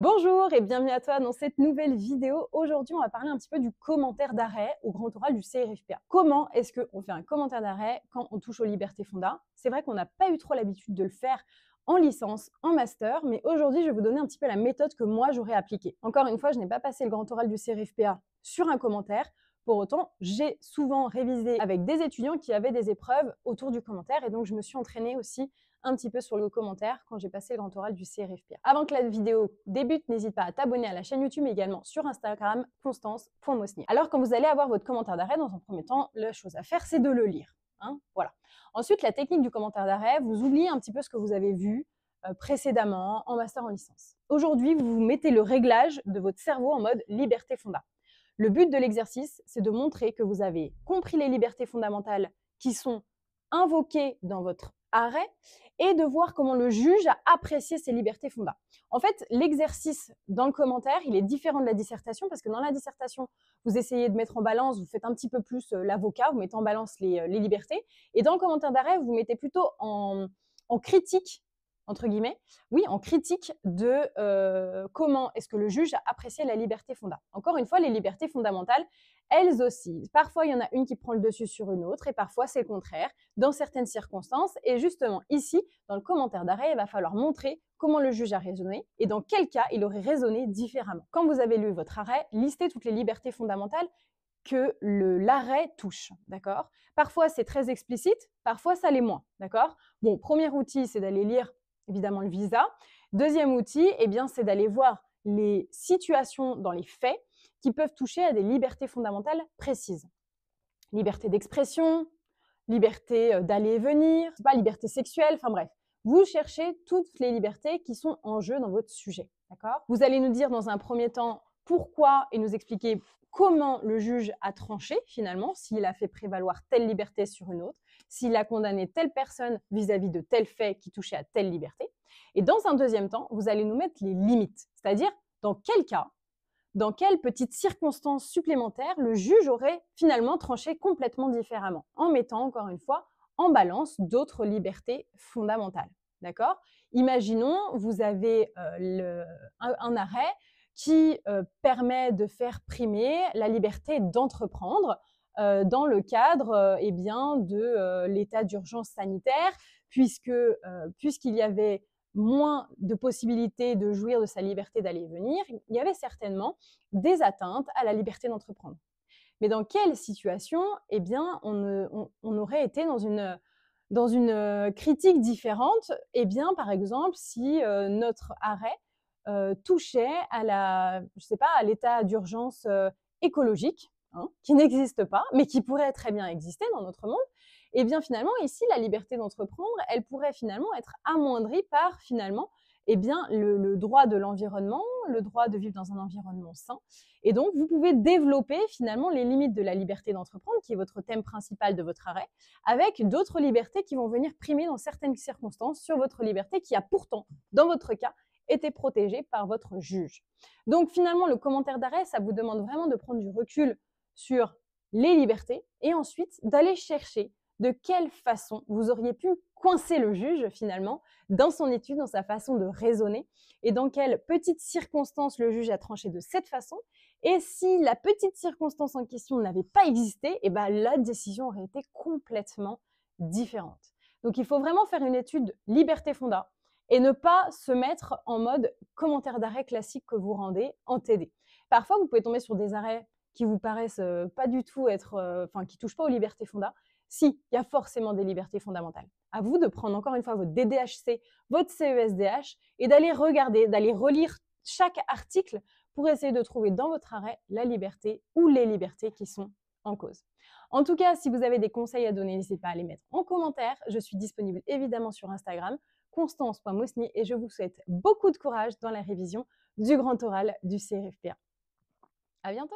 Bonjour et bienvenue à toi dans cette nouvelle vidéo. Aujourd'hui, on va parler un petit peu du commentaire d'arrêt au grand oral du CRFPA. Comment est-ce qu'on fait un commentaire d'arrêt quand on touche aux libertés fonda? C'est vrai qu'on n'a pas eu trop l'habitude de le faire en licence, en master, mais aujourd'hui, je vais vous donner un petit peu la méthode que moi, j'aurais appliquée. Encore une fois, je n'ai pas passé le grand oral du CRFPA sur un commentaire. Pour autant, j'ai souvent révisé avec des étudiants qui avaient des épreuves autour du commentaire et donc je me suis entraînée aussi un petit peu sur le commentaire quand j'ai passé le grand oral du CRFPA. Avant que la vidéo débute, n'hésite pas à t'abonner à la chaîne YouTube, mais également sur Instagram, constance.mosnier. Alors, quand vous allez avoir votre commentaire d'arrêt, dans un premier temps, la chose à faire, c'est de le lire. Voilà. Ensuite, la technique du commentaire d'arrêt, vous oubliez un petit peu ce que vous avez vu précédemment en master, en licence. Aujourd'hui, vous mettez le réglage de votre cerveau en mode liberté fonda. Le but de l'exercice, c'est de montrer que vous avez compris les libertés fondamentales qui sont invoquées dans votre arrêt et de voir comment le juge a apprécié ces libertés fonda. En fait, l'exercice dans le commentaire, il est différent de la dissertation parce que dans la dissertation, vous essayez de mettre en balance, vous faites un petit peu plus l'avocat, vous mettez en balance les libertés. Et dans le commentaire d'arrêt, vous mettez plutôt en critique, entre guillemets, oui, en critique de comment est-ce que le juge a apprécié la liberté fonda. Encore une fois, les libertés fondamentales, elles oscillent. Parfois, il y en a une qui prend le dessus sur une autre et parfois, c'est le contraire dans certaines circonstances. Et justement, ici, dans le commentaire d'arrêt, il va falloir montrer comment le juge a raisonné et dans quel cas il aurait raisonné différemment. Quand vous avez lu votre arrêt, listez toutes les libertés fondamentales que l'arrêt touche, d'accord? Parfois, c'est très explicite, parfois, ça l'est moins, d'accord? Bon, premier outil, c'est d'aller lire évidemment le visa. Deuxième outil, eh bien, c'est d'aller voir les situations dans les faits qui peuvent toucher à des libertés fondamentales précises. Liberté d'expression, liberté d'aller et venir, pas liberté sexuelle, enfin bref. Vous cherchez toutes les libertés qui sont en jeu dans votre sujet, d'accord? Vous allez nous dire dans un premier temps pourquoi et nous expliquer comment le juge a tranché finalement, s'il a fait prévaloir telle liberté sur une autre, s'il a condamné telle personne vis-à-vis de tel fait qui touchait à telle liberté. Et dans un deuxième temps, vous allez nous mettre les limites, c'est-à-dire dans quel cas, dans quelles petites circonstances supplémentaires le juge aurait finalement tranché complètement différemment, en mettant encore une fois en balance d'autres libertés fondamentales. D'accord? Imaginons, vous avez un arrêt qui permet de faire primer la liberté d'entreprendre dans le cadre eh bien, de l'état d'urgence sanitaire, puisqu'il y avait moins de possibilités de jouir de sa liberté d'aller et venir, il y avait certainement des atteintes à la liberté d'entreprendre. Mais dans quelle situation eh bien, on aurait été dans une critique différente? Eh bien, par exemple, si notre arrêt touchait je sais pas, à l'état d'urgence écologique, qui n'existe pas, mais qui pourrait très bien exister dans notre monde, et bien finalement, ici, la liberté d'entreprendre, elle pourrait finalement être amoindrie par finalement eh bien, le droit de l'environnement, le droit de vivre dans un environnement sain. Et donc, vous pouvez développer finalement les limites de la liberté d'entreprendre, qui est votre thème principal de votre arrêt, avec d'autres libertés qui vont venir primer dans certaines circonstances sur votre liberté qui a pourtant, dans votre cas, été protégée par votre juge. Donc finalement, le commentaire d'arrêt, ça vous demande vraiment de prendre du recul sur les libertés et ensuite d'aller chercher de quelle façon vous auriez pu coincer le juge finalement dans son étude, dans sa façon de raisonner et dans quelles petites circonstances le juge a tranché de cette façon. Et si la petite circonstance en question n'avait pas existé, et ben la décision aurait été complètement différente. Donc il faut vraiment faire une étude liberté fonda et ne pas se mettre en mode commentaire d'arrêt classique que vous rendez en TD. Parfois, vous pouvez tomber sur des arrêts qui vous paraissent pas du tout être, qui touchent pas aux libertés fonda. Si, il y a forcément des libertés fondamentales. À vous de prendre encore une fois votre DDHC, votre CESDH et d'aller regarder, d'aller relire chaque article pour essayer de trouver dans votre arrêt la liberté ou les libertés qui sont en cause. En tout cas, si vous avez des conseils à donner, n'hésitez pas à les mettre en commentaire. Je suis disponible évidemment sur Instagram, constance.mosnier, et je vous souhaite beaucoup de courage dans la révision du grand oral du CRFPA. À bientôt!